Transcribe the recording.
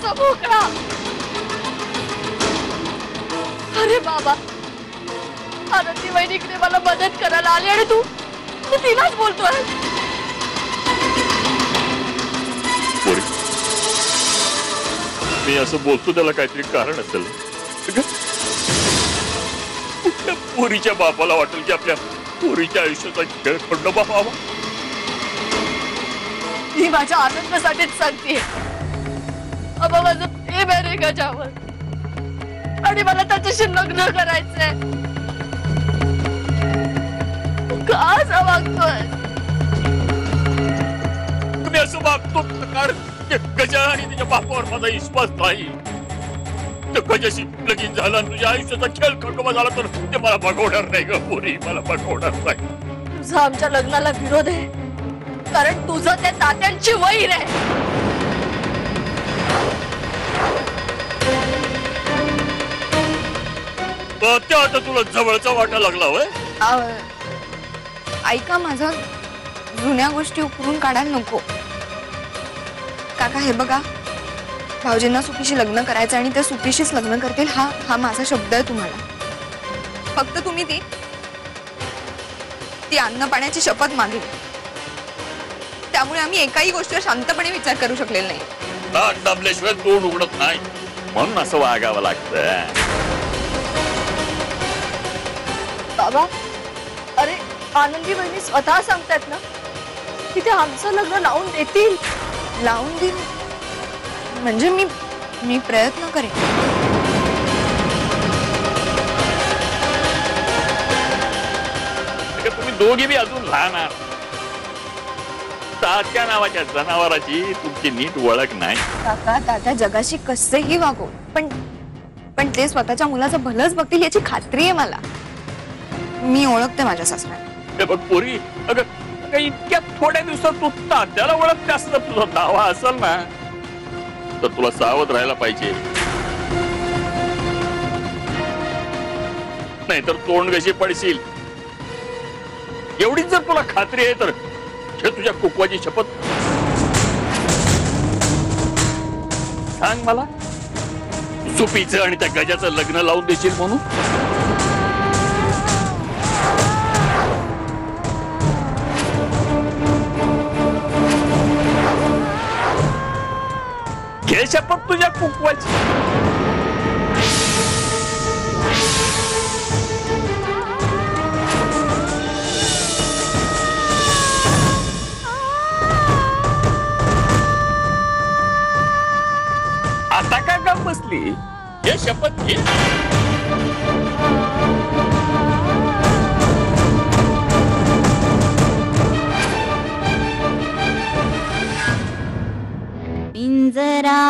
असा मोकळा. अरे बाबा, आनंदी वहिनीकडे मला मदत करायला आली आणि तू तिलाच बोलतोय. मी असं बोलतो त्याला काहीतरी कारण असेल. पोरीच्या बापाला वाटेल की आपल्या पोरीच्या आयुष्याचा खेळ खंडोबा व्हावा. मी माझ्या आनंदासाठीच सांगतेय. बाबा, माझं प्रेम आहे रे गजावर आणि मला त्याच्याशी लग्न करायचंय. का असं वागतोय? तुम्ही असं वागतो कारण गजा आणि त्याच्या बापावर माझा विश्वास नाही. गजाशी लगीन झाला, तुझ्या आयुष्याचा खेळ खंडोबा झाला तर ते मला बघवणार नाही ग पोरी, मला बघवणार नाही. तुझा आमच्या लग्नाला विरोध आहे कारण तुझं त्या तात्यांची वैर आहे. त्या आता तुला जवळचा वाटा लागला होय? ऐका, माझं जुन्या गोष्टी उकरून काढायला नको. काका हे बघा, भाऊजींना सुखीशी लग्न करायचं आणि ते सुखीशीच लग्न करतील हा माझा शब्द आहे तुम्हाला. फक्त तुम्ही ती अन्न पाण्याची शपथ मागेल. त्यामुळे आम्ही एकाही गोष्टीवर शांतपणे विचार करू शकलेलो नाही. दाबल्याशिवाय तोंड उघडत नाही म्हणून असं वागावं लागतं. बाबा, अरे आनंदी बहिणी स्वतः सांगतात ना की ते आमचं लग्न लावून देतील. लावून देईल म्हणजे मी प्रयत्न करेन. तुम्ही दोघे बी अजून लहान आहात. तात्या नावाच्या जनावराची तुमची नीट ओळख नाही. काका, तात्या जगाशी कसेही वागो पण ते स्वतःच्या मुलाचं भलंच बघतील याची खात्री आहे मला. मी ओळखते माझ्या सासऱ्याला. बघ पोरी, अगं इतक्या थोड्या दिवसात तू तात्याला ओळखते असं जर तुझा दावा असेल ना तर तुला सावध राहायला पाहिजे. नाहीतर तोंड कशी पडशील. एवढीच जर तुला खात्री आहे तर तुझ्या कुकवाची शपथ सांग मला. सुपीचं आणि त्या गजाचं लग्न लावून देशील म्हणून. घे शपथ तुझ्या कुकवाची. आता का गप बसली? घे शपथ घे. पिंजरा